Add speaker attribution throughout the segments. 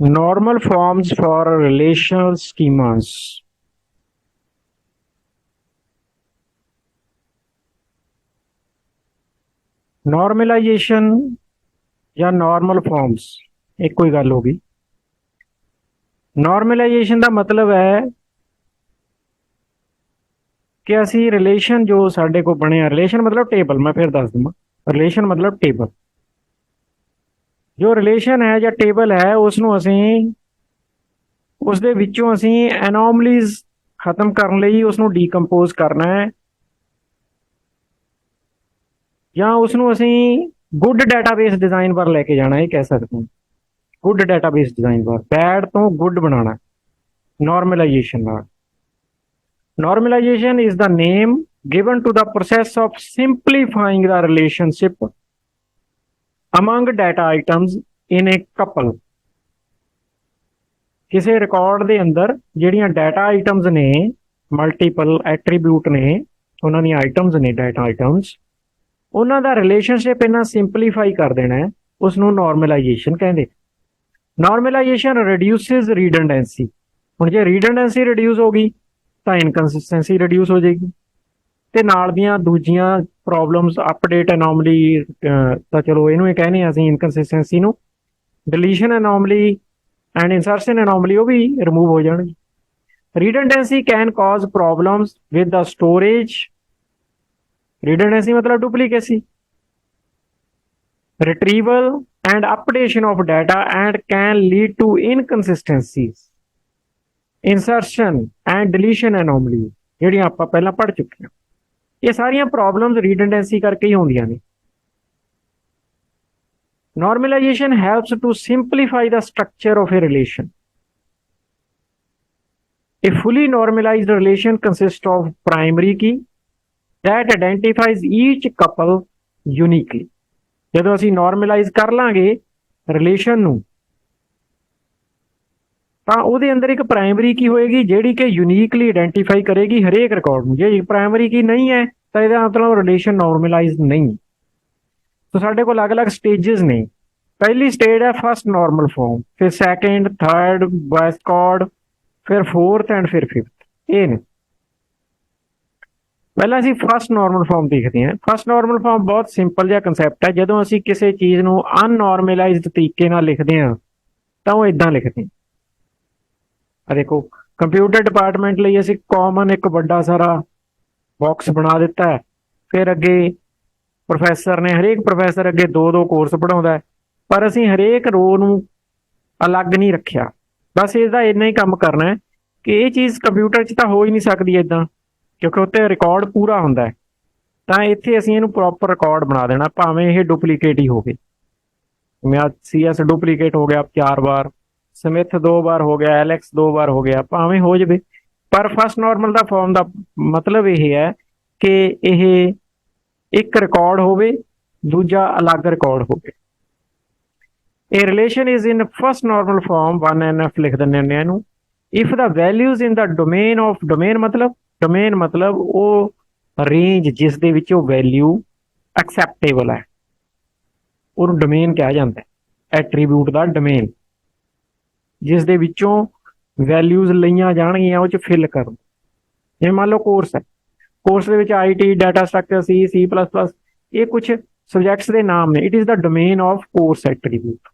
Speaker 1: Normal forms for relational schemas. Normalization या normal forms एक कोई गल होगी। नॉर्मलाइजेशन का मतलब है कि असी रिलेशन जो साडे को बने, रिलेशन मतलब टेबल, मैं फिर दस दूंगा। रिलेशन मतलब टेबल, जो रिलेशन है या टेबल है उसनों असी उसदे विचों असी एनोमलीज खत्म करने ਲਈ उसनों ਡੀਕੰਪੋਜ਼ करना है ਜਾਂ उसनों असी गुड डेटाबेस डिजाइन पर लेके जाना है, कह सकते हैं। गुड डेटाबेस डिजाइन पर बैड तो गुड बनाना normalization. Normalization is the name given to the process of simplifying the relationship among data items in a couple। किसी रिकॉर्ड के अंदर ਜਿਹੜੀਆਂ ਡਾਟਾ ਆਈਟਮਸ ਨੇ, ਮਲਟੀਪਲ ਐਟਰੀਬਿਊਟ ਨੇ, ਉਹਨਾਂ ਦੀਆਂ ਆਈਟਮਸ ਨੇ, ਡਾਟਾ ਆਈਟਮਸ, ਉਹਨਾਂ ਦਾ ਰਿਲੇਸ਼ਨਸ਼ਿਪ ਇਹਨਾਂ ਸਿੰਪਲੀਫਾਈ ਕਰ ਦੇਣਾ ਹੈ, ਉਸ ਨੂੰ ਨਾਰਮਲਾਈਜੇਸ਼ਨ ਕਹਿੰਦੇ। ਨਾਰਮਲਾਈਜੇਸ਼ਨ ਰਿਡਿਊਸਿਸ ਰੀਡੰਡੈਂਸੀ। ਹੁਣ ਜੇ ਰੀਡੰਡੈਂਸੀ ਰਿਡਿਊਸ ਹੋ ਗਈ ਤਾਂ ਇਨਕਨਸਿਸਟੈਂਸੀ ਰਿਡਿਊਸ ਹੋ ਜਾਏਗੀ, ਤੇ ਨਾਲ ਦੀਆਂ ਦੂਜੀਆਂ ਪ੍ਰੋਬਲਮਸ ਅਪਡੇਟ ਅਨੋਮਲੀ, ਤਾਂ ਚਲੋ ਇਹਨੂੰ ਇਹ ਕਹਿੰਦੇ ਆ ਅਸੀਂ ਇਨਕਨਸਿਸਟੈਂਸੀ ਨੂੰ, deletion anomaly and insertion anomaly वो भी रिमूव हो जाएगी। Redundancy can cause problems with the storage. Redundancy मतलब duplicacy, retrieval and updation of data and can lead to inconsistencies. Insertion and deletion anomaly ਜਿਹੜੀਆਂ ਆਪਾਂ ਪਹਿਲਾਂ ਪੜ੍ਹ ਚੁੱਕੇ ਹਾਂ, ਇਹ ਸਾਰੀਆਂ ਪ੍ਰੋਬਲਮਸ ਰਿਡੰਡੈਂਸੀ ਕਰਕੇ ਹੀ ਹੁੰਦੀਆਂ ਨੇ। Normalization helps to simplify the structure of a relation. A fully normalized relation consists of primary key that identifies each couple uniquely। ਜਦੋਂ ਅਸੀਂ normalize ਕਰ ਲਾਂਗੇ relation ਨੂੰ ਤਾਂ ਉਹਦੇ ਅੰਦਰ ਇੱਕ ਪ੍ਰਾਇਮਰੀ ਕੀ ਹੋਏਗੀ ਜਿਹੜੀ ਕਿ ਯੂਨੀਕਲੀ ਆਇਡੈਂਟੀਫਾਈ ਕਰੇਗੀ ਹਰੇਕ ਰਿਕਾਰਡ ਨੂੰ। ਜੇ ਪ੍ਰਾਇਮਰੀ ਕੀ ਨਹੀਂ ਹੈ ਤਾਂ ਇਹਦਾ ਮਤਲਬ ਰਿਲੇਸ਼ਨ ਨਾਰਮਲਾਈਜ਼ ਨਹੀਂ। तो साढ़े को अलग अलग स्टेजेस ने। पहली स्टेज है फर्स्ट नॉर्मल फॉर्म, फिर सैकेंड, थर्ड, बैस्कॉर्ड, फिर फोर्थ एंड फिर फिफ्थ। ये ने पहला असी फर्स्ट नॉर्मल फॉर्म देखते हैं। फर्स्ट नॉर्मल फॉर्म बहुत सिंपल जिहा कंसैप्ट है। जो असी किसी चीज़ को अननॉर्मलाइज्ड तरीके नाल लिखते हैं तो वो इदां लिखते हैं। देखो कंप्यूटर डिपार्टमेंट लिए असी कॉमन एक बड़ा सारा बॉक्स बना दिता है, फिर अगे प्रोफैसर ने, हरेक प्रोफैसर अगे दो दो कोर्स पढ़ाउंदा है, पर असी हरेक रो नूं अलग नहीं रखिया। बस इसका इन्ना ही काम करना है कि ये चीज़ कंप्यूटर च तो हो ही नहीं सकती इदां, क्योंकि उत्ते रिकॉर्ड पूरा हुंदा है। तो इत्थे असी इहनूं प्रॉपर रिकॉर्ड बना देना, भावें ये डुप्लीकेट ही होवे। मैं CS डुप्लीकेट हो गया 4 बार, स्मिथ 2 बार हो गया, एलेक्स 2 बार हो गया, भावें हो जाए। पर फर्स्ट नॉर्मल का फॉर्म का मतलब यह है कि यह एक रिकॉर्ड होवे, दूजा अलग रिकॉर्ड होवे। A relation is in first normal form 1NF लिख देने इनू। If the values in the domain of, domain मतलब वो रेंज जिस दे विच वो वैल्यू एक्सैप्टेबल है, उन्होंने डोमेन कहा जाता है। एट्रीब्यूट का डोमेन जिस दे विचों वैल्यूज लईआं जाणगीआं उह च फिल करो। जिवें मान लो कोर्स है, कोर्स के IT, डाटा स्ट्रक्चर, C++, ये कुछ सब्जैक्ट्स के नाम ने। It is the domain of course attribute.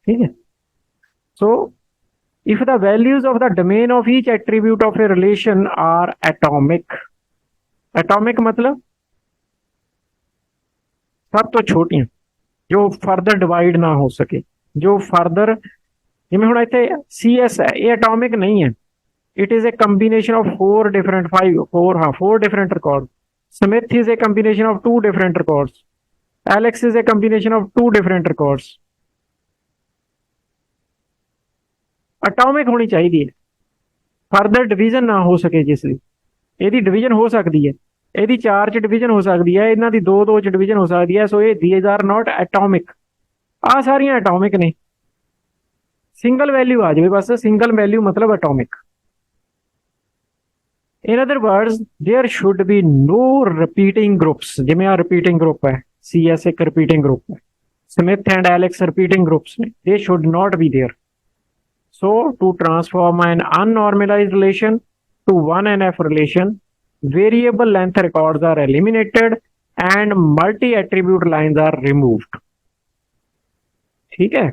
Speaker 1: ठीक है। So if the values of the domain of each attribute of a relation are atomic. Atomic मतलब सब तो छोटियां, जो फर्दर डिवाइड ना हो सके, जो फर्दर, जिवें हुण इत्थे CS है, ये एटॉमिक नहीं है। It is a combination of 4 different records. Smith is a combination of 2 different records. Alex is a combination of 2 different records. Atomic होनी चाहिए, फर्दर डिवीजन ना हो सके। जिसकी यदि डिवीजन हो सकती है, यदि 4 च डिवीजन हो सकती है, इन्हां दी 2 च डिवीजन हो सकती है। सो ये दीज आर नॉट एटॉमिक। आ सारियां एटॉमिक ने। सिंगल वैल्यू आ जाए बस, सिंगल वैल्यू मतलब atomic. In other words, there should be no repeating groups। जिमें आ रिपीटिंग ग्रुप है, CS एक रिपीटिंग ग्रुप है, Smith and Alex repeating groups, they should not be there. So to transform an unnormalized relation to one NF relation, variable length records are eliminated and multi-attribute lines are removed. ठीक है,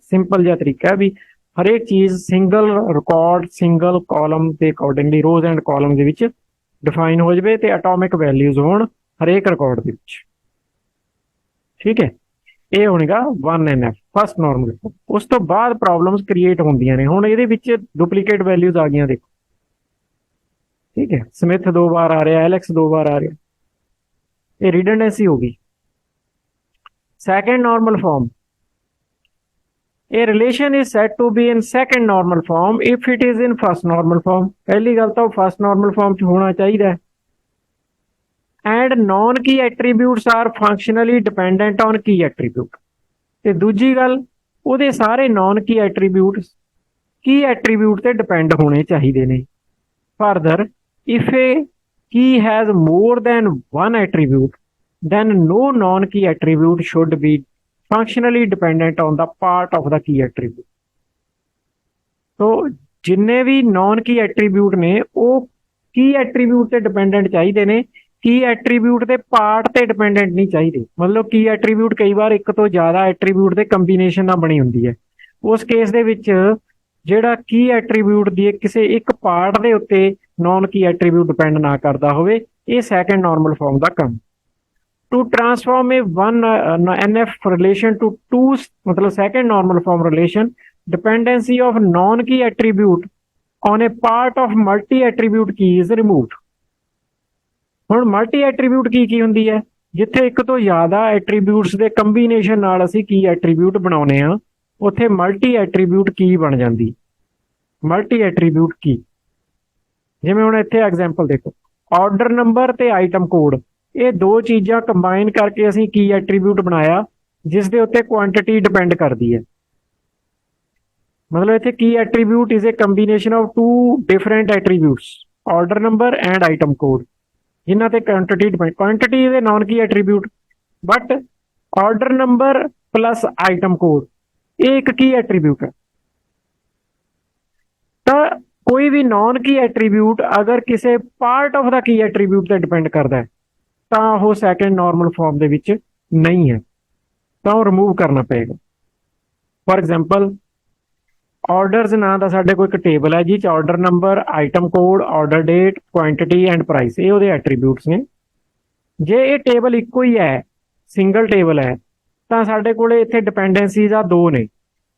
Speaker 1: simple ਜਿਹਾ ਤਰੀਕਾ ਹੈ ਵੀ ਹਰੇਕ ਚੀਜ਼ single record single column ਦੇ accordingly rose and column ਦੇ ਵਿੱਚ ਡਿਫਾਈਨ ਹੋ ਜਾਵੇ ਤੇ ਐਟੋਮਿਕ ਵੈਲਿਊਜ਼ ਹੋਣ ਹਰੇਕ ਰਿਕਾਰਡ ਦੇ ਵਿੱਚ। ਠੀਕ ਹੈ, ਇਹ ਹੋਣਗਾ 1NF ਫਸਟ ਨਾਰਮਲ। ਉਸ ਤੋਂ ਬਾਅਦ ਪ੍ਰੋਬਲਮਸ ਕ੍ਰੀਏਟ ਹੁੰਦੀਆਂ ਨੇ। ਹੁਣ ਇਹਦੇ ਵਿੱਚ ਡੁਪਲੀਕੇਟ ਵੈਲਿਊਜ਼ ਆ ਗਈਆਂ ਦੇਖੋ। ਠੀਕ ਹੈ, ਸਮਿਥ 2 ਬਾਰ ਆ ਰਿਹਾ, ਐਲੈਕਸ 2 ਬਾਰ ਆ ਰਿਹਾ, ਇਹ ਰਿਡੰਡੈਂਸੀ ਹੋ ਗਈ। Second normal form, a relation is said to be in second normal form if it is in first normal form। पहली गल तो फर्स्ट नॉर्मल फॉर्म च होना चाहिए। And non key attributes are functionally dependent on key attribute. ते दूजी गल ਉਹਦੇ ਸਾਰੇ नॉन की एट्रीब्यूट्स की एट्रीब्यूट ते डिपेंड होने चाहिए ने। फर्दर इफ ए की has more than one attribute then no non key attribute should be functionally dependent on the part of the key attribute। तो जिन्ने भी नॉन की एट्रीब्यूट ने वो की एट्रीब्यूट ते डिपेंडेंट चाहिए ने, की एट्रीब्यूट के पार्ट ते डिपेंडेंट नहीं चाहिए। मतलब की एट्रीब्यूट कई बार एक तो ज़्यादा एट्रीब्यूट के कंबीनेशन नाल बनी हुंदी है। उस केस दे विच जिहड़ा की एट्रीब्यूट दी किसी एक पार्ट के उत्ते नॉन की एट्रीब्यूट डिपेंड ना करता होवे, ये सैकेंड नॉर्मल फॉर्म का काम। To transform a one NF relation to two, मतलब second normal form relation, dependency of non-key attribute on a part of multi-attribute key is removed। ਹੁਣ multi-attribute key ਕੀ ਹੁੰਦੀ ਹੈ? ਜਿੱਥੇ ਇੱਕ ਤੋਂ ਜ਼ਿਆਦਾ attributes ਦੇ combination ਨਾਲ ਅਸੀਂ key attribute ਬਣਾਉਨੇ ਆ, ਉੱਥੇ multi-attribute key ਬਣ ਜਾਂਦੀ। multi-attribute key, ਜਿਵੇਂ ਹੁਣ ਇੱਥੇ ਐਗਜ਼ਾਮਪਲ ਦੇਖੋ, ਆਰਡਰ ਨੰਬਰ ਤੇ ਆਈਟਮ ਕੋਡ, ਇਹ ਦੋ ਚੀਜ਼ਾਂ ਕੰਬਾਈਨ ਕਰਕੇ ਅਸੀਂ ਕੀ ਐਟਰੀਬਿਊਟ ਬਣਾਇਆ ਜਿਸ ਦੇ ਉੱਤੇ ਕੁਆਂਟੀਟੀ ਡਿਪੈਂਡ ਕਰਦੀ ਹੈ। ਮਤਲਬ ਇੱਥੇ key attribute is a combination of two different attributes, order number and item code, ਜਿਨ੍ਹਾਂ ਤੇ quantity depend. Quantity is a non key attribute, but order number plus item code ਇਹ ਇੱਕ ਕੀ ਐਟਰੀਬਿਊਟ ਹੈ। ਤਾਂ ਕੋਈ ਵੀ ਨॉन ਕੀ ਐਟਰੀਬਿਊਟ ਅਗਰ ਕਿਸੇ part of ਦਾ ਕੀ ਐਟਰੀਬਿਊਟ ਤੇ ਡਿਪੈਂਡ ਕਰਦਾ ਹੈ ਤਾਂ ਉਹ ਸੈਕੰਡ ਨਾਰਮਲ ਫਾਰਮ ਦੇ ਵਿੱਚ ਨਹੀਂ ਹੈ, ਤਾਂ ਉਹ ਰਿਮੂਵ ਕਰਨਾ ਪਏਗਾ। ਫॉर एग्जांपल ਆਰਡਰਸ ਨਾਂ ਦਾ ਸਾਡੇ ਕੋਲ ਇੱਕ ਟੇਬਲ ਹੈ ਜਿਹ 'ਚ order number, item code, order date, quantity and price, ਇਹ ਉਹਦੇ ਐਟਰੀਬਿਊਟਸ ਨੇ। ਜੇ ਇਹ ਟੇਬਲ ਇੱਕੋ ਹੀ ਹੈ, ਸਿੰਗਲ ਟੇਬਲ ਹੈ, ਤਾਂ ਸਾਡੇ ਕੋਲ ਇੱਥੇ ਡਿਪੈਂਡੈਂਸੀਜ਼ ਆ ਦੋ ਨੇ।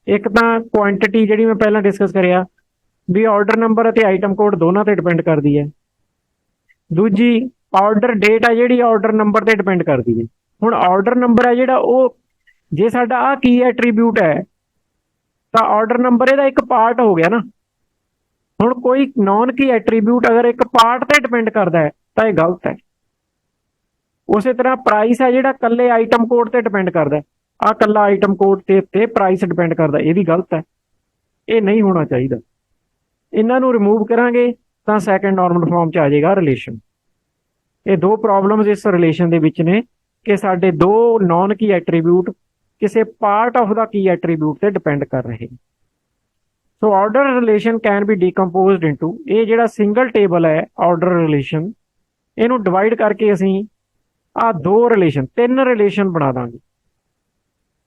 Speaker 1: ਇੱਕ ਤਾਂ ਕੁਆਂਟੀਟੀ ਜਿਹੜੀ ਮੈਂ ਪਹਿਲਾਂ ਡਿਸਕਸ ਕਰਿਆ ਵੀ ਆਰਡਰ ਨੰਬਰ ਅਤੇ ਆਈਟਮ ਕੋਡ ਦੋਨਾਂ ਤੇ ਡਿਪੈਂਡ ਕਰਦੀ ਹੈ। ਦੂਜੀ ਆਰਡਰ ਡੇਟ ਆ ਜਿਹੜੀ ਆਰਡਰ ਨੰਬਰ ਤੇ ਡਿਪੈਂਡ ਕਰਦੀ ਹੈ। ਹੁਣ ਆਰਡਰ ਨੰਬਰ ਹੈ ਜਿਹੜਾ ਉਹ ਜੇ ਸਾਡਾ ਆ ਕੀ ਐਟਰੀਬਿਊਟ ਹੈ ਤਾਂ ਆਰਡਰ ਨੰਬਰ ਇਹਦਾ ਇੱਕ ਪਾਰਟ ਹੋ ਗਿਆ ਨਾ। ਹੁਣ ਕੋਈ ਨॉन ਕੀ ਐਟਰੀਬਿਊਟ ਅਗਰ ਇੱਕ ਪਾਰਟ ਤੇ ਡਿਪੈਂਡ ਕਰਦਾ ਹੈ ਤਾਂ ਇਹ ਗਲਤ ਹੈ। ਉਸੇ ਤਰ੍ਹਾਂ ਪ੍ਰਾਈਸ ਹੈ ਜਿਹੜਾ ਕੱਲੇ ਆਈਟਮ ਕੋਡ ਤੇ ਡਿਪੈਂਡ ਕਰਦਾ, ਆ ਕੱਲਾ ਆਈਟਮ ਕੋਡ ਤੇ ਪ੍ਰਾਈਸ ਡਿਪੈਂਡ ਕਰਦਾ, ਇਹ ਵੀ ਗਲਤ ਹੈ। ਇਹ ਨਹੀਂ ਹੋਣਾ ਚਾਹੀਦਾ। ਇਹਨਾਂ ਨੂੰ ਰਿਮੂਵ ਕਰਾਂਗੇ ਤਾਂ ਸੈਕੰਡ ਨਾਰਮਲ ਫਾਰਮ 'ਚ ਆ ਜਾਏਗਾ ਰਿਲੇਸ਼ਨ। ਇਹ ਦੋ ਪ੍ਰੋਬਲਮਸ ਇਸ ਰਿਲੇਸ਼ਨ ਦੇ ਵਿੱਚ ਨੇ ਕਿ ਸਾਡੇ ਦੋ ਨॉन ਕੀ ਐਟਰੀਬਿਊਟ ਕਿਸੇ ਪਾਰਟ ਆਫ ਦਾ ਕੀ ਐਟਰੀਬਿਊਟ ਤੇ ਡਿਪੈਂਡ ਕਰ ਰਹੇ। So order relation can be decomposed into, ਇਹ ਜਿਹੜਾ ਸਿੰਗਲ ਟੇਬਲ ਹੈ ਆਰਡਰ ਰਿਲੇਸ਼ਨ, ਇਹਨੂੰ ਡਿਵਾਈਡ ਕਰਕੇ ਅਸੀਂ ਆ ਦੋ ਰਿਲੇਸ਼ਨ, ਤਿੰਨ ਰਿਲੇਸ਼ਨ ਬਣਾ ਦਾਂਗੇ।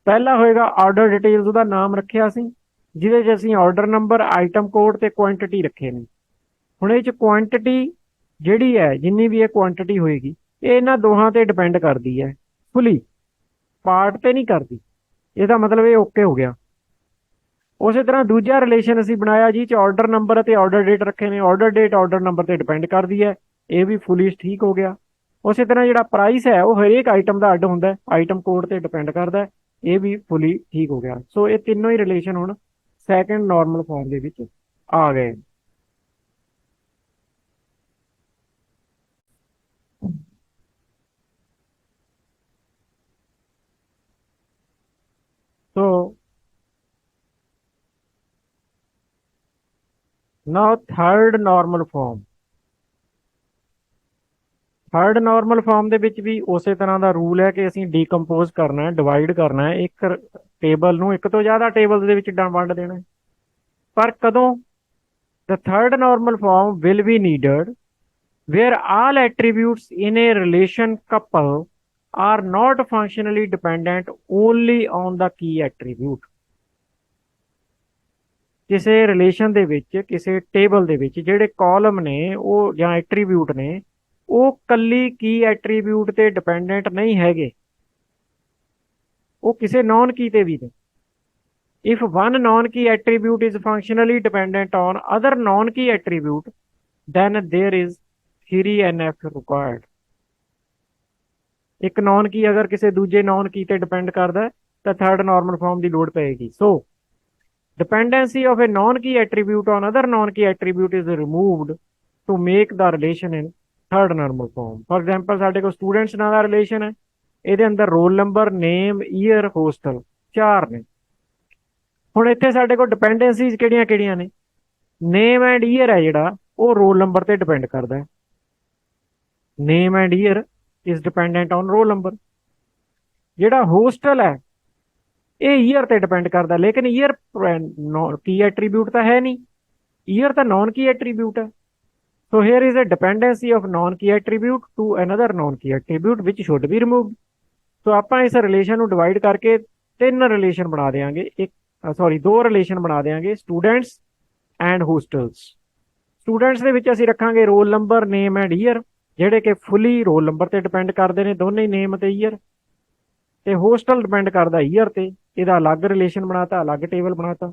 Speaker 1: ਪਹਿਲਾ ਹੋਏਗਾ ਆਰਡਰ ਡਿਟੇਲਸ, ਉਹਦਾ ਨਾਮ ਰੱਖਿਆ ਸੀ ਜਿਹਦੇ 'ਚ ਅਸੀਂ ਆਰਡਰ ਨੰਬਰ, ਆਈਟਮ ਕੋਡ ਤੇ ਕੁਆਂਟੀਟੀ ਰੱਖੇ ਨੇ। ਹੁਣ ਇਹ 'ਚ ਕੁਆਂਟੀਟੀ ਜਿਹੜੀ ਹੈ, ਜਿੰਨੀ ਵੀ ਇਹ ਕੁਆਂਟੀਟੀ ਹੋਏਗੀ, ਇਹ ਇਹਨਾਂ ਦੋਹਾਂ ਤੇ ਡਿਪੈਂਡ ਕਰਦੀ ਹੈ, ਫੁੱਲੀ, ਪਾਰਟ ਤੇ ਨਹੀਂ ਕਰਦੀ। ਇਹਦਾ ਮਤਲਬ ਇਹ ਓਕੇ ਹੋ ਗਿਆ। ਉਸੇ ਤਰ੍ਹਾਂ ਦੂਜਾ ਰਿਲੇਸ਼ਨ ਅਸੀਂ ਬਣਾਇਆ ਜਿਹ 'ਚ ਆਰਡਰ ਨੰਬਰ ਅਤੇ ਆਰਡਰ ਡੇਟ ਰੱਖੇ ਨੇ। ਆਰਡਰ ਡੇਟ ਆਰਡਰ ਨੰਬਰ ਤੇ ਡਿਪੈਂਡ ਕਰਦੀ ਹੈ, ਇਹ ਵੀ ਫੁੱਲੀ ਠੀਕ ਹੋ ਗਿਆ। ਉਸੇ ਤਰ੍ਹਾਂ ਜਿਹੜਾ ਪ੍ਰਾਈਸ ਹੈ ਉਹ ਹਰੇਕ ਆਈਟਮ ਦਾ ਅੱਡ ਹੁੰਦਾ, ਆਈਟਮ ਕੋਡ ਤੇ ਡਿਪੈਂਡ ਕਰਦਾ, ਇਹ ਵੀ ਫੁੱਲੀ ਠੀਕ ਹੋ ਗਿਆ। ਸੋ ਇਹ ਤਿੰਨੋਂ ਹੀ ਰਿਲੇਸ਼ਨ ਹੁਣ ਸੈਕੰਡ ਨਾਰਮਲ ਫਾਰਮ ਦੇ ਵਿੱਚ ਆ ਗਏ। So now third normal form, third normal form ਦੇ ਵਿੱਚ ਵੀ ਉਸੇ ਤਰ੍ਹਾਂ ਦਾ ਰੂਲ ਹੈ ਕਿ ਅਸੀਂ ਡੀਕੰਪੋਜ਼ ਕਰਨਾ ਹੈ, ਡਿਵਾਈਡ ਕਰਨਾ ਹੈ, ਇੱਕ ਟੇਬਲ ਨੂੰ ਇੱਕ ਤੋਂ ਜ਼ਿਆਦਾ ਟੇਬਲ ਦੇ ਵਿੱਚ ਵੰਡ ਦੇਣਾ ਹੈ। ਪਰ ਕਦੋਂ? The third normal form will be needed where all attributes in a relation couple are not functionally dependent only on the key attribute। ਕਿਸੇ ਰਿਲੇਸ਼ਨ ਦੇ ਵਿੱਚ, ਕਿਸੇ ਟੇਬਲ ਦੇ ਵਿੱਚ ਜਿਹੜੇ ਕਾਲਮ ਨੇ ਉਹ ਜਾਂ ਐਟਰੀਬਿਊਟ ਨੇ ਉਹ ਕੱਲੀ ਕੀ ਐਟਰੀਬਿਊਟ ਤੇ ਡਿਪੈਂਡੈਂਟ ਨਹੀਂ ਹੈਗੇ, ਉਹ ਕਿਸੇ ਨੌਨ ਕੀ ਤੇ ਵੀ ਨੇ। If one non-key attribute is functionally dependent on other non-key attribute, then there is 3NF required। ਇੱਕ ਨੌਨ ਕੀ ਅਗਰ ਕਿਸੇ ਦੂਜੇ ਨੌਨ ਕੀ ਤੇ ਡਿਪੈਂਡ ਕਰਦਾ ਤਾਂ ਥਰਡ ਨਾਰਮਲ ਫਾਰਮ ਦੀ ਲੋੜ ਪਏਗੀ। ਸੋ dependency of a non-key attribute on other non-key attribute is removed to make the relation in third normal form। For example, ਸਾਡੇ ਕੋਲ ਸਟੂਡੈਂਟਸ ਨਾਲ ਦਾ ਰਿਲੇਸ਼ਨ ਹੈ, ਇਹਦੇ ਅੰਦਰ ਰੋਲ ਨੰਬਰ, ਨੇਮ, ਈਅਰ, ਹੋਸਟਲ 4 ਨੇ। ਹੁਣ ਇੱਥੇ ਸਾਡੇ ਕੋਲ ਡਿਪੈਂਡੈਂਸੀਜ਼ ਕਿਹੜੀਆਂ ਕਿਹੜੀਆਂ ਨੇ? ਨੇਮ ਐਂਡ ਈਅਰ ਹੈ ਜਿਹੜਾ ਉਹ ਰੋਲ ਨੰਬਰ ਤੇ ਡਿਪੈਂਡ ਕਰਦਾ ਹੈ। Name and year is dependent on roll number. ਜਿਹੜਾ ਹੋਸਟਲ ਹੈ ਇਹ ਈਅਰ ਤੇ ਡਿਪੈਂਡ ਕਰਦਾ, ਲੇਕਿਨ ਈਅਰ ਕੀ ਐਟਰੀਬਿਊਟ ਤਾਂ ਹੈ ਨਹੀਂ, ਈਅਰ ਤਾਂ ਨॉन ਕੀ ਐਟਰੀਬਿਊਟ ਹੈ। So here is a dependency of non key attribute to another non key attribute which should be removed. So ਆਪਾਂ ਇਸ ਰਿਲੇਸ਼ਨ ਨੂੰ ਡਿਵਾਈਡ ਕਰਕੇ ਤਿੰਨ ਰਿਲੇਸ਼ਨ ਬਣਾ ਦੇਵਾਂਗੇ, ਦੋ ਰਿਲੇਸ਼ਨ ਬਣਾ ਦੇਵਾਂਗੇ, ਸਟੂਡੈਂਟਸ ਐਂਡ ਹੋਸਟਲਸ। ਸਟੂਡੈਂਟਸ ਦੇ ਵਿੱਚ ਅਸੀਂ ਰੱਖਾਂਗੇ roll number, name and year, ਜਿਹੜੇ ਕਿ ਫੁੱਲੀ ਰੋਲ ਨੰਬਰ ਤੇ ਡਿਪੈਂਡ ਕਰਦੇ ਨੇ, ਦੋਨੇ ਹੀ ਨੇਮ ਤੇ ਈਅਰ। ਤੇ ਹੋਸਟਲ ਡਿਪੈਂਡ ਕਰਦਾ ਈਅਰ ਤੇ, ਇਹਦਾ ਅਲੱਗ ਰਿਲੇਸ਼ਨ ਬਣਾਤਾ, ਅਲੱਗ ਟੇਬਲ ਬਣਾਤਾ।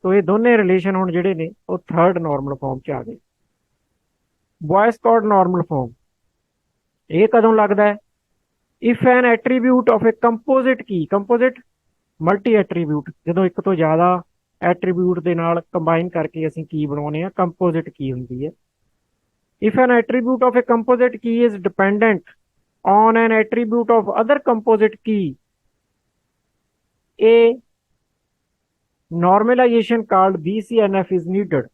Speaker 1: ਸੋ ਇਹ ਦੋਨੇ ਰਿਲੇਸ਼ਨ ਹੁਣ ਜਿਹੜੇ ਨੇ ਉਹ ਥਰਡ ਨਾਰਮਲ ਫਾਰਮ 'ਚ ਆ ਗਏ। ਬॉयस कॉड ਨਾਰਮਲ ਫਾਰਮ ਇਹ ਕਦੋਂ ਲੱਗਦਾ ਹੈ? If N attribute of A composite Ki, composite multi attribute, ਜਦੋਂ ਇੱਕ ਤੋਂ ਜ਼ਿਆਦਾ ਐਟਰੀਬਿਊਟ ਦੇ ਨਾਲ ਕੰਬਾਈਨ ਕਰਕੇ ਅਸੀਂ ਕੀ ਬਣਾਉਂਦੇ ਆ, ਕੰਪੋਜ਼ਿਟ ਕੀ ਹੁੰਦੀ ਹੈ। If N attribute of A composite Ki is dependent on an attribute of other composite key, a normalization called BCNF is needed।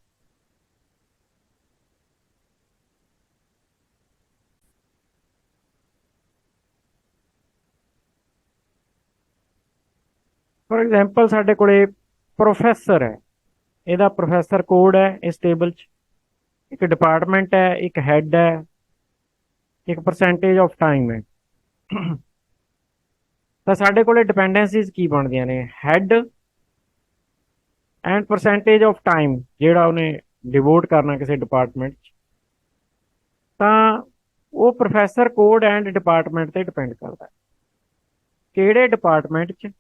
Speaker 1: For example ਸਾਡੇ ਕੋਲੇ ਪ੍ਰੋਫੈਸਰ ਹੈ, ਇਹਦਾ ਪ੍ਰੋਫੈਸਰ ਕੋਡ ਹੈ ਇਸ ਟੇਬਲ 'ਚ, ਇੱਕ ਡਿਪਾਰਟਮੈਂਟ ਹੈ, ਇੱਕ ਹੈਡ ਹੈ, ਇੱਕ ਪਰਸੈਂਟੇਜ ਆਫ ਟਾਈਮ ਹੈ। ਤਾਂ ਸਾਡੇ ਕੋਲੇ ਡਿਪੈਂਡੈਂਸੀਜ਼ ਕੀ ਬਣਦੀਆਂ ਨੇ? Head and percentage of time ਜਿਹੜਾ ਉਹਨੇ ਡਿਵੋਟ ਕਰਨਾ ਕਿਸੇ ਡਿਪਾਰਟਮੈਂਟ 'ਚ, ਤਾਂ ਉਹ ਪ੍ਰੋਫੈਸਰ ਕੋਡ ਐਂਡ ਡਿਪਾਰਟਮੈਂਟ ਤੇ ਡਿਪੈਂਡ ਕਰਦਾ। ਕਿਹੜੇ ਡਿਪਾਰਟਮੈਂਟ 'ਚ?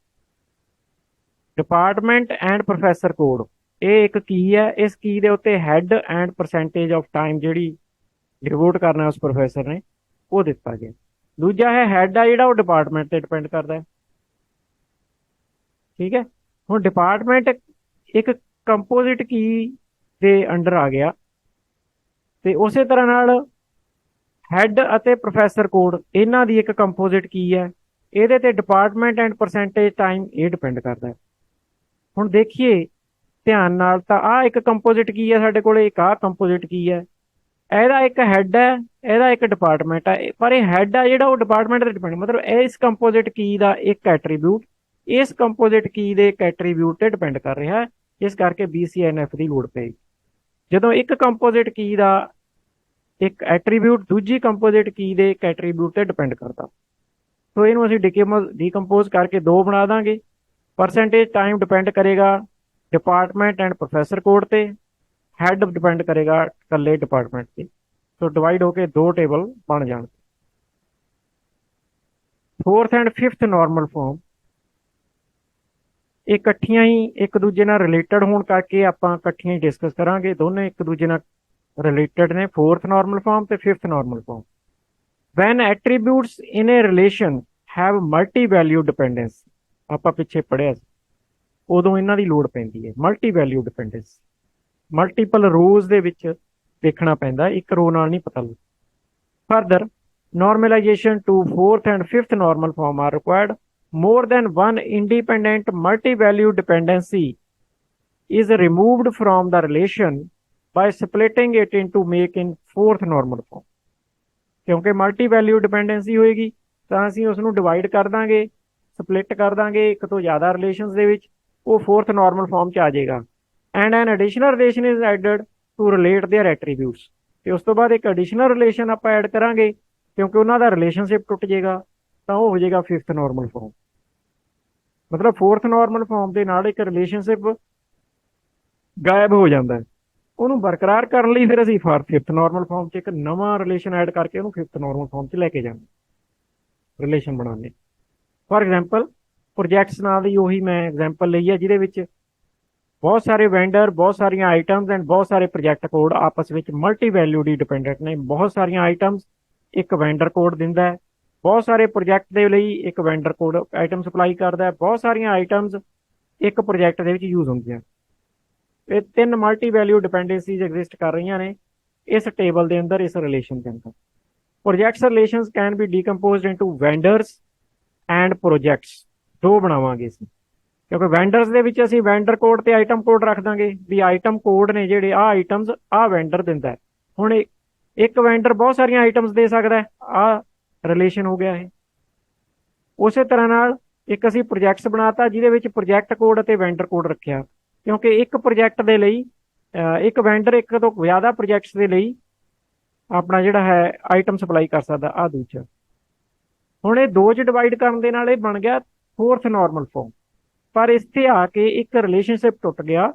Speaker 1: ਡਿਪਾਰਟਮੈਂਟ ਐਂਡ ਪ੍ਰੋਫੈਸਰ ਕੋਡ, ਇਹ ਇੱਕ ਕੀ ਹੈ, ਇਸ ਕੀ ਦੇ ਉੱਤੇ head and percentage of time ਜਿਹੜੀ ਡਿਵੋਟ ਕਰਨਾ ਉਸ ਪ੍ਰੋਫੈਸਰ ਨੇ ਉਹ ਦਿੱਤਾ ਗਿਆ। ਦੂਜਾ ਹੈ ਹੈਡ ਆ ਜਿਹੜਾ ਉਹ ਡਿਪਾਰਟਮੈਂਟ ਤੇ ਡਿਪੈਂਡ ਕਰਦਾ ਹੈ। ਠੀਕ ਹੈ, ਹੁਣ ਡਿਪਾਰਟਮੈਂਟ ਇੱਕ ਕੰਪੋਜ਼ਿਟ ਕੀ ਦੇ ਅੰਡਰ ਆ ਗਿਆ, ਤੇ ਉਸੇ ਤਰ੍ਹਾਂ ਨਾਲ ਹੈਡ ਅਤੇ ਪ੍ਰੋਫੈਸਰ ਕੋਡ ਇਹਨਾਂ ਦੀ ਇੱਕ ਕੰਪੋਜ਼ਿਟ ਕੀ ਹੈ, ਇਹਦੇ ਤੇ ਡਿਪਾਰਟਮੈਂਟ ਐਂਡ ਪਰਸੈਂਟੇਜ ਟਾਈਮ ਇਹ ਡਿਪੈਂਡ ਕਰਦਾ ਹੈ। ਹੁਣ ਦੇਖੀਏ ਧਿਆਨ ਨਾਲ, ਤਾਂ ਆਹ ਇੱਕ ਕੰਪੋਜ਼ਿਟ ਕੀ ਹੈ ਸਾਡੇ ਕੋਲ, ਇੱਕ ਆਹ ਕੰਪੋਜ਼ਿਟ ਕੀ ਹੈ, ਇਹਦਾ ਇੱਕ ਹੈਡ ਹੈ, ਇਹਦਾ ਇੱਕ ਡਿਪਾਰਟਮੈਂਟ ਹੈ, ਪਰ ਇਹ ਹੈਡ ਆ ਜਿਹੜਾ ਉਹ ਡਿਪਾਰਟਮੈਂਟ ਤੇ ਡਿਪੈਂਡ, ਮਤਲਬ ਇਸ ਕੰਪੋਜ਼ਿਟ ਕੀ ਦਾ ਇੱਕ ਐਟਰੀਬਿਊਟ ਇਸ ਕੰਪੋਜ਼ਿਟ ਕੀ ਦੇ ਇੱਕ ਐਟਰੀਬਿਊਟ ਤੇ ਡਿਪੈਂਡ ਕਰ ਰਿਹਾ ਹੈ। ਇਸ ਕਰਕੇ BCNF ਦੀ ਲੋੜ ਪਏਗੀ। ਜਦੋਂ ਇੱਕ ਕੰਪੋਜ਼ਿਟ ਕੀ ਦਾ ਇੱਕ ਐਟਰੀਬਿਊਟ ਦੂਜੀ ਕੰਪੋਜ਼ਿਟ ਕੀ ਦੇ ਇੱਕ ਐਟਰੀਬਿਊਟ ਤੇ ਡਿਪੈਂਡ ਕਰਦਾ, ਸੋ ਇਹਨੂੰ ਅਸੀਂ ਡੀਕੰਪੋਜ਼ ਕਰਕੇ ਦੋ ਬਣਾ ਦਾਂਗੇ। ਪਰਸੈਂਟੇਜ ਟਾਈਮ ਡਿਪੈਂਡ ਕਰੇਗਾ ਡਿਪਾਰਟਮੈਂਟ ਐਂਡ ਪ੍ਰੋਫੈਸਰ ਕੋਡ ਤੇ, ਹੈਡ ਡਿਪੈਂਡ ਕਰੇਗਾ ਇਕੱਲੇ ਡਿਪਾਰਟਮੈਂਟ ਤੇ। ਸੋ ਡਿਵਾਈਡ ਹੋ ਕੇ ਦੋ ਟੇਬਲ ਬਣ ਜਾਣਗੇ। Fourth and fifth normal form ਇਹ ਇਕੱਠੀਆਂ ਹੀ ਇੱਕ ਦੂਜੇ ਨਾਲ ਰਿਲੇਟਡ ਹੋਣ ਕਰਕੇ ਆਪਾਂ ਇਕੱਠੀਆਂ ਹੀ ਡਿਸਕਸ ਕਰਾਂਗੇ, ਦੋਨੇ ਇੱਕ ਦੂਜੇ ਨਾਲ ਰਿਲੇਟਡ ਨੇ, ਫੋਰਥ ਨਾਰਮਲ ਫਾਰਮ ਤੇ fifth normal form. When attributes in a relation have multi value dependence, ਆਪਾਂ ਪਿੱਛੇ ਪੜ੍ਹਿਆ ਸੀ, ਉਦੋਂ ਇਹਨਾਂ ਦੀ ਲੋੜ ਪੈਂਦੀ ਹੈ ਮਲਟੀ ਵੈਲਿਊ ਡਿਪੈਂਡੈਂਸ। ਮਲਟੀਪਲ ਰੋਜ਼ ਦੇ ਵਿੱਚ ਦੇਖਣਾ ਪੈਂਦਾ, ਇੱਕ ਰੋ ਨਾਲ ਨਹੀਂ ਪਤਾ ਲੱਗਦਾ। Further normalization to fourth and fifth normal form are required. More than one independent multi-value dependency is removed from the relation by splitting it into make in fourth normal form. ਕਿਉਂਕਿ ਮਲਟੀ ਵੈਲਿਊ ਡਿਪੈਂਡੈਂਸੀ ਹੋਏਗੀ ਤਾਂ ਅਸੀਂ ਉਸ ਨੂੰ divide ਕਰ ਦਾਂਗੇ, split ਕਰ ਦਾਂਗੇ ਇੱਕ ਤੋਂ ਜ਼ਿਆਦਾ ਰਿਲੇਸ਼ਨਸ ਦੇ ਵਿੱਚ, ਉਹ ਫੋਰਥ ਨਾਰਮਲ ਫਾਰਮ 'ਚ ਆ ਜਾਏਗਾ। And an additional relation is added to relate their attributes. ਤੇ ਉਸ ਤੋਂ ਬਾਅਦ ਇੱਕ ਐਡੀਸ਼ਨਲ ਰਿਲੇਸ਼ਨ ਆਪਾਂ ਐਡ ਕਰਾਂਗੇ ਕਿਉਂਕਿ ਉਹਨਾਂ ਦਾ ਰਿਲੇਸ਼ਨਸ਼ਿਪ ਟੁੱਟ ਜਾਏਗਾ, ਤਾਂ ਉਹ ਹੋ ਜਾਏਗਾ ਫਿਫਥ ਨਾਰਮਲ ਫਾਰਮ। ਮਤਲਬ ਫੋਰਥ ਨਾਰਮਲ ਫਾਰਮ ਦੇ ਨਾਲ ਇੱਕ ਰਿਲੇਸ਼ਨਸ਼ਿਪ ਗਾਇਬ ਹੋ ਜਾਂਦਾ ਹੈ। ਉਹਨੂੰ ਬਰਕਰਾਰ ਕਰਨ ਲਈ ਫਿਰ ਅਸੀਂ ਫਿਫਥ ਨਾਰਮਲ ਫਾਰਮ 'ਚ ਇੱਕ ਨਵਾਂ ਰਿਲੇਸ਼ਨ ਐਡ ਕਰਕੇ ਉਹਨੂੰ ਫਿਫਥ ਨਾਰਮਲ ਫਾਰਮ 'ਚ ਲੈ ਕੇ ਜਾਂਦੇ ਰਿਲੇਸ਼ਨ ਬਣਾਉਂਦੇ। ਫॉर एग्जांपल ਪ੍ਰੋਜੈਕਟਸ ਨਾਲ ਦੀ ਉਹੀ ਮੈਂ ਐਗਜ਼ਾਮਪਲ ਲਈ ਹੈ ਜਿਹਦੇ ਵਿੱਚ ਬਹੁਤ ਸਾਰੇ ਵੈਂਡਰ, ਬਹੁਤ ਸਾਰੀਆਂ ਆਈਟਮਸ ਐਂਡ ਬਹੁਤ ਸਾਰੇ ਪ੍ਰੋਜੈਕਟ ਕੋਡ ਆਪਸ ਵਿੱਚ ਮਲਟੀ ਵੈਲਿਊ ਦੀ ਡਿਪੈਂਡੈਂਟ ਨੇ। ਬਹੁਤ ਸਾਰੀਆਂ ਆਈਟਮਸ ਇੱਕ ਵੈਂਡਰ ਕੋਡ ਦਿੰਦਾ ਹੈ, ਬਹੁਤ ਸਾਰੇ ਪ੍ਰੋਜੈਕਟ ਦੇ ਲਈ ਇੱਕ ਵੈਂਡਰ ਕੋਡ ਆਈਟਮ ਸਪਲਾਈ ਕਰਦਾ ਹੈ, ਬਹੁਤ ਸਾਰੀਆਂ ਆਈਟਮਸ ਇੱਕ ਪ੍ਰੋਜੈਕਟ ਦੇ ਵਿੱਚ ਯੂਜ਼ ਹੁੰਦੀਆਂ। ਇਹ ਤਿੰਨ ਮਲਟੀ ਵੈਲਿਊ ਡਿਪੈਂਡੈਂਸੀਜ਼ ਐਗਜ਼ਿਸਟ ਕਰ ਰਹੀਆਂ ਨੇ ਇਸ ਟੇਬਲ ਦੇ ਅੰਦਰ, ਇਸ ਰਿਲੇਸ਼ਨ ਦੇ ਅੰਦਰ। Projects relations can be decomposed into vendors and projects. ਦੋ ਬਣਾਵਾਂਗੇ ਅਸੀਂ ਕਿਉਂਕਿ ਵੈਂਡਰਸ ਦੇ ਵਿੱਚ ਅਸੀਂ ਵੈਂਡਰ ਕੋਡ ਤੇ ਆਈਟਮ ਕੋਡ ਰੱਖ ਦਾਂਗੇ ਵੀ ਆਈਟਮ ਕੋਡ ਨੇ ਜਿਹੜੇ ਆ ਆਈਟਮਸ ਆ ਵੈਂਡਰ ਦਿੰਦਾ ਹੈ। ਹੁਣ ਇੱਕ ਵੈਂਡਰ ਬਹੁਤ ਸਾਰੀਆਂ ਆਈਟਮਸ ਦੇ ਸਕਦਾ ਹੈ, ਆ ਰਿਲੇਸ਼ਨ ਹੋ ਗਿਆ ਇਹ। ਉਸੇ ਤਰ੍ਹਾਂ ਨਾਲ ਇੱਕ ਅਸੀਂ ਪ੍ਰੋਜੈਕਟਸ ਬਣਾਤਾ ਜਿਹਦੇ ਵਿੱਚ ਪ੍ਰੋਜੈਕਟ ਕੋਡ ਅਤੇ ਵੈਂਡਰ ਕੋਡ ਰੱਖਿਆ ਕਿਉਂਕਿ ਇੱਕ ਪ੍ਰੋਜੈਕਟ ਦੇ ਲਈ ਇੱਕ ਵੈਂਡਰ ਇੱਕ ਤੋਂ ਜ਼ਿਆਦਾ ਪ੍ਰੋਜੈਕਟਸ ਦੇ ਲਈ ਆਪਣਾ ਜਿਹੜਾ ਹੈ ਆਈਟਮ ਸਪਲਾਈ ਕਰ ਸਕਦਾ, ਆ ਦੂਜਾ। ਹੁਣ ਇਹ ਦੋ 'ਚ ਡਿਵਾਈਡ ਕਰਨ ਦੇ ਨਾਲ ਇਹ ਬਣ ਗਿਆ ਫੋਰਥ ਨਾਰਮਲ ਫਾਰਮ। ਪਰ ਇੱਥੇ ਆ ਕੇ ਇੱਕ ਰਿਲੇਸ਼ਨਸ਼ਿਪ ਟੁੱਟ ਗਿਆ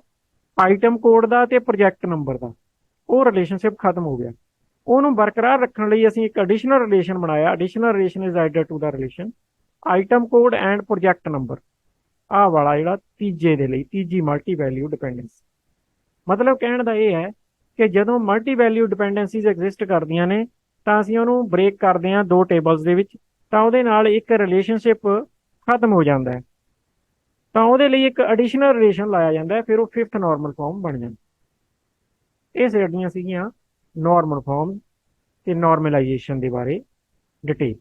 Speaker 1: ਆਈਟਮ ਕੋਡ ਦਾ ਤੇ ਪ੍ਰੋਜੈਕਟ ਨੰਬਰ ਦਾ, ਉਹ ਰਿਲੇਸ਼ਨਸ਼ਿਪ ਖਤਮ ਹੋ ਗਿਆ। ਉਹਨੂੰ ਬਰਕਰਾਰ ਰੱਖਣ ਲਈ ਅਸੀਂ ਇੱਕ ਐਡੀਸ਼ਨਲ ਰਿਲੇਸ਼ਨ ਬਣਾਇਆ। Additional relation is added to the relation item code and project number, ਆਹ ਵਾਲਾ ਜਿਹੜਾ ਤੀਜੇ ਦੇ ਲਈ, ਤੀਜੀ ਮਲਟੀ ਵੈਲਿਊ ਡਿਪੈਂਡੈਂਸੀ। ਮਤਲਬ ਕਹਿਣ ਦਾ ਇਹ ਹੈ ਕਿ ਜਦੋਂ ਮਲਟੀ ਵੈਲਿਊ ਡਿਪੈਂਡੈਂਸੀਜ਼ ਐਗਜ਼ਿਸਟ ਕਰਦੀਆਂ ਨੇ ਤਾਂ ਅਸੀਂ ਉਹਨੂੰ ਬ੍ਰੇਕ ਕਰਦੇ ਹਾਂ ਦੋ ਟੇਬਲਸ ਦੇ ਵਿੱਚ, ਤਾਂ ਉਹਦੇ ਨਾਲ ਇੱਕ ਰਿਲੇਸ਼ਨਸ਼ਿਪ ਖਤਮ ਹੋ ਜਾਂਦਾ ਹੈ, ਤਾਂ ਉਹਦੇ ਲਈ ਇੱਕ ਐਡੀਸ਼ਨਲ ਰਿਲੇਸ਼ਨ ਲਾਇਆ ਜਾਂਦਾ ਹੈ, ਫਿਰ ਉਹ ਫਿਫਥ ਨਾਰਮਲ ਫਾਰਮ ਬਣ ਜਾਂਦਾ। ਇਹ ਜਿਹੜੀਆਂ ਸੀਗੀਆਂ ਨਾਰਮਲ ਫਾਰਮ ਤੇ ਨਾਰਮਲਾਈਜੇਸ਼ਨ ਦੇ ਬਾਰੇ ਡਿਟੇਲ।